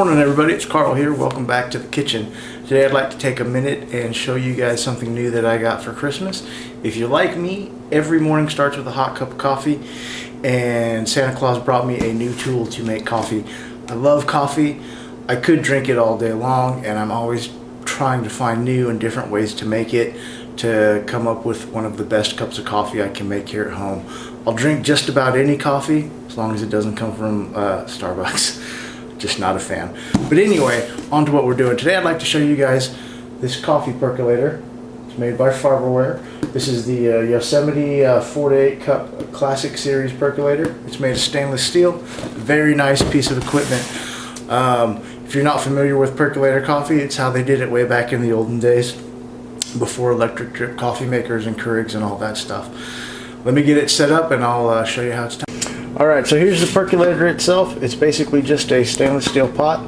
Morning everybody, it's Carl here. Welcome back to the kitchen. Today I'd like to take a minute and show you guys something new that I got for Christmas. If you're like me, every morning starts with a hot cup of coffee, and Santa Claus brought me a new tool to make coffee. I love coffee. I could drink it all day long, and I'm always trying to find new and different ways to make it, to come up with one of the best cups of coffee I can make here at home. I'll drink just about any coffee as long as it doesn't come from Starbucks. Just not a fan. But anyway, on to what we're doing. Today I'd like to show you guys this coffee percolator. It's made by Farberware. This is the Yosemite 4 to 8 cup classic series percolator. It's made of stainless steel. Very nice piece of equipment. If you're not familiar with percolator coffee, it's how they did it way back in the olden days, before electric drip coffee makers and Keurigs and all that stuff. Let me get it set up and I'll show you how it's done. Alright, so here's the percolator itself. It's basically just a stainless steel pot.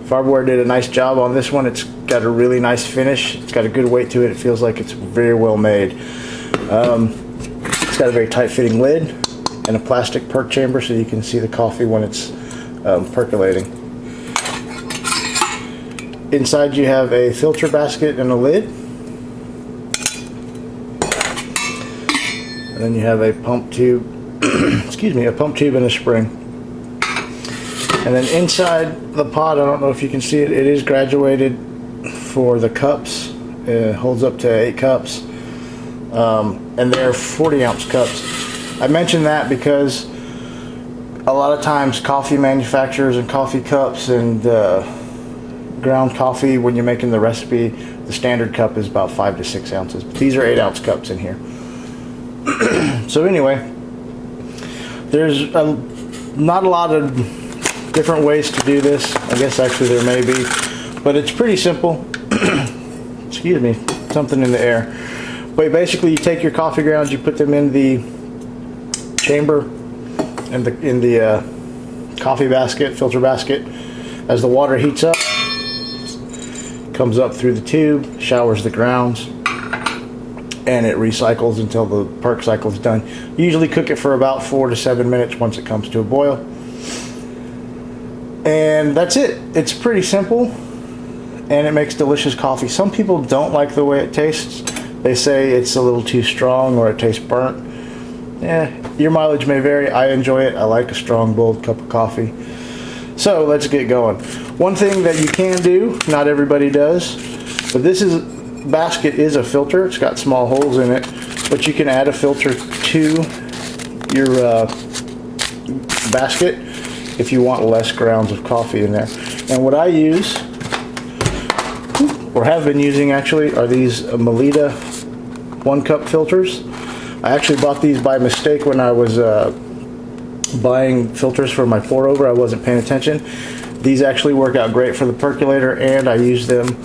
Farberware did a nice job on this one. It's got a really nice finish. It's got a good weight to it. It feels like it's very well made. It's got a very tight fitting lid and a plastic perk chamber so you can see the coffee when it's percolating. Inside you have a filter basket and a lid. And then you have a pump tube. Excuse me, a pump tube and a spring. And then inside the pot, I don't know if you can see it, it is graduated for the cups. It holds up to 8 cups. And they're 40 ounce cups. I mention that because a lot of times coffee manufacturers and coffee cups and ground coffee, when you're making the recipe, the standard cup is about 5 to 6 ounces. But these are 8 ounce cups in here. So anyway, there's not a lot of different ways to do this. I guess actually there may be, but it's pretty simple. Excuse me, something in the air. But basically you take your coffee grounds, you put them in the chamber and in the coffee basket, filter basket. As the water heats up, comes up through the tube, showers the grounds, and it recycles until the perk cycle is done. You usually cook it for about 4 to 7 minutes once it comes to a boil. And that's it. It's pretty simple, and it makes delicious coffee. Some people don't like the way it tastes. They say it's a little too strong or it tastes burnt. Your mileage may vary. I enjoy it. I like a strong, bold cup of coffee. So let's get going. One thing that you can do, not everybody does, but this basket is a filter. It's got small holes in it, but you can add a filter to your basket if you want less grounds of coffee in there. And what I use, or have been using actually, are these Melita 1 cup filters. I actually bought these by mistake when I was buying filters for my pour over. I wasn't paying attention. These actually work out great for the percolator, and I use them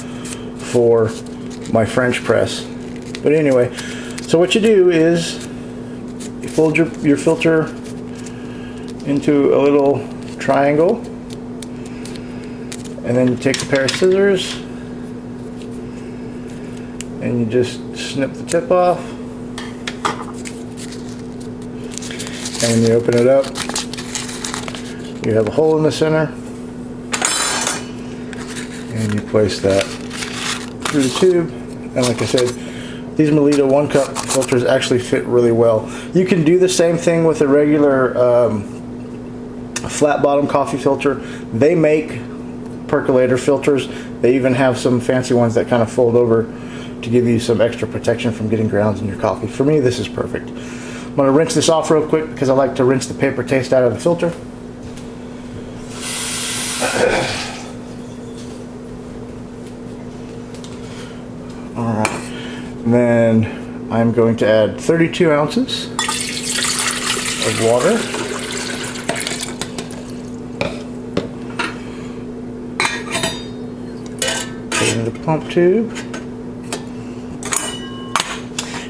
for my French press. But anyway, so what you do is you fold your filter into a little triangle, and then you take a pair of scissors and you just snip the tip off, and when you open it up, you have a hole in the center, and you place that through the tube. And like I said, these Melita 1 cup filters actually fit really well. You can do the same thing with a regular flat bottom coffee filter. They make percolator filters. They even have some fancy ones that kind of fold over to give you some extra protection from getting grounds in your coffee. For me, this is perfect. I'm going to rinse this off real quick because I like to rinse the paper taste out of the filter. Alright, then I'm going to add 32 ounces of water. Put it in the pump tube.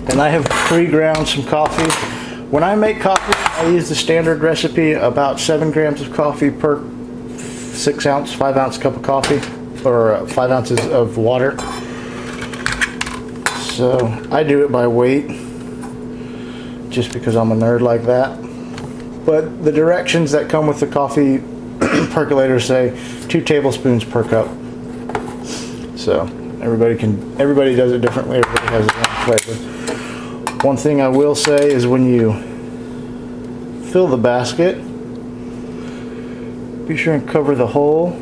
And I have pre-ground some coffee. When I make coffee, I use the standard recipe, about 7 grams of coffee per 5 ounce cup of coffee, or 5 ounces of water. So I do it by weight, just because I'm a nerd like that. But the directions that come with the coffee percolator say 2 tablespoons per cup. So everybody does it differently. Everybody has their own flavor. One thing I will say is when you fill the basket, be sure and cover the hole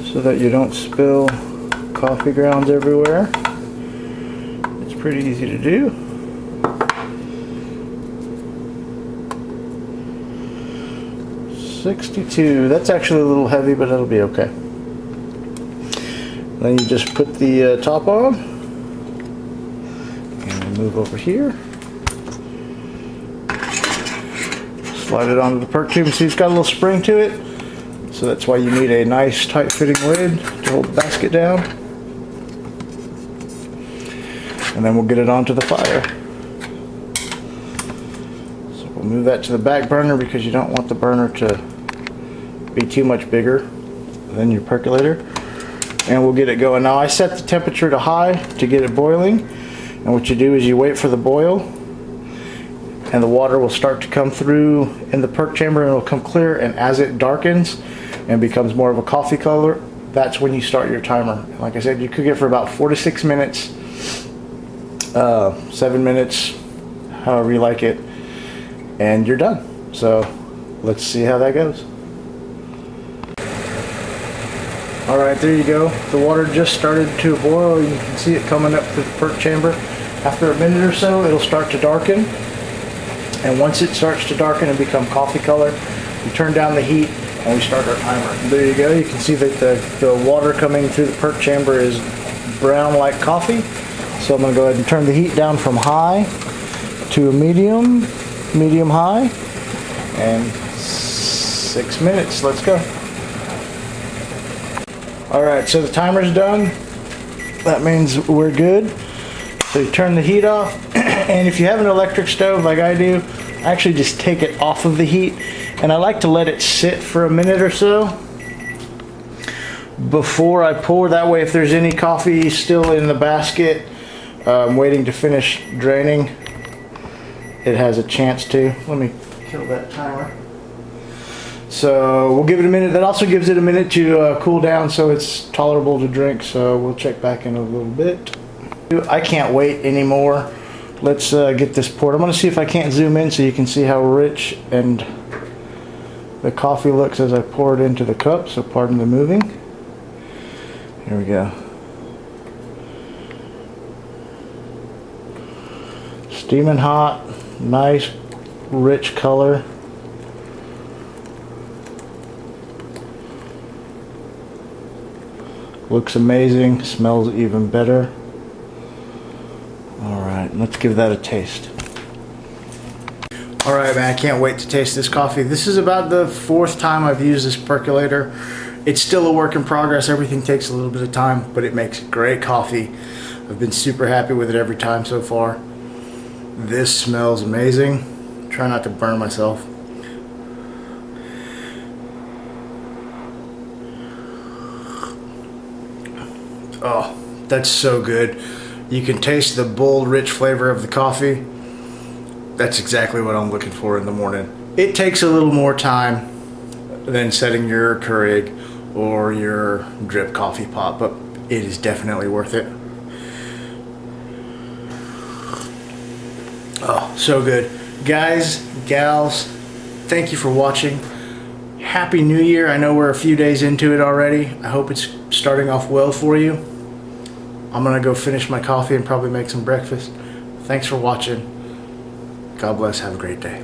so that you don't spill coffee grounds everywhere. It's pretty easy to do. $62. That's actually a little heavy, but it'll be okay. Then you just put the top on and move over here. Slide it onto the perk tube. See, it's got a little spring to it, so that's why you need a nice tight-fitting lid to hold the basket down. And then we'll get it onto the fire. So we'll move that to the back burner because you don't want the burner to be too much bigger than your percolator. And we'll get it going. Now I set the temperature to high to get it boiling, and what you do is you wait for the boil, and the water will start to come through in the perk chamber and it'll come clear, and as it darkens and becomes more of a coffee color, that's when you start your timer. Like I said, you cook it for about 4 to 6 minutes, 7 minutes, however you like it, and you're done. So let's see how that goes. Alright, there you go. The water just started to boil. You can see it coming up through the perk chamber. After a minute or so, it'll start to darken. And once it starts to darken and become coffee color, we turn down the heat and we start our timer. There you go. You can see that the water coming through the perk chamber is brown like coffee. So I'm going to go ahead and turn the heat down from high to a medium high. And 6 minutes. Let's go. Alright, so the timer's done. That means we're good. So you turn the heat off, and if you have an electric stove like I do, I actually just take it off of the heat, and I like to let it sit for a minute or so before I pour. That way if there's any coffee still in the basket waiting to finish draining, it has a chance to. Let me kill that timer. So we'll give it a minute. That also gives it a minute to cool down so it's tolerable to drink. So we'll check back in a little bit. I can't wait anymore. Let's get this poured. I'm going to see if I can't zoom in so you can see how rich and the coffee looks as I pour it into the cup. So pardon the moving. Here we go. Steaming hot. Nice rich color. Looks amazing, smells even better. Alright, let's give that a taste. Alright man, I can't wait to taste this coffee. This is about the 4th time I've used this percolator. It's still a work in progress. Everything takes a little bit of time, but it makes great coffee. I've been super happy with it every time so far. This smells amazing. Try not to burn myself. Oh, that's so good. You can taste the bold, rich flavor of the coffee. That's exactly what I'm looking for in the morning. It takes a little more time than setting your Keurig or your drip coffee pot, but it is definitely worth it. Oh, so good. Guys, gals, thank you for watching. Happy New Year. I know we're a few days into it already. I hope it's starting off well for you. I'm gonna go finish my coffee and probably make some breakfast. Thanks for watching. God bless. Have a great day.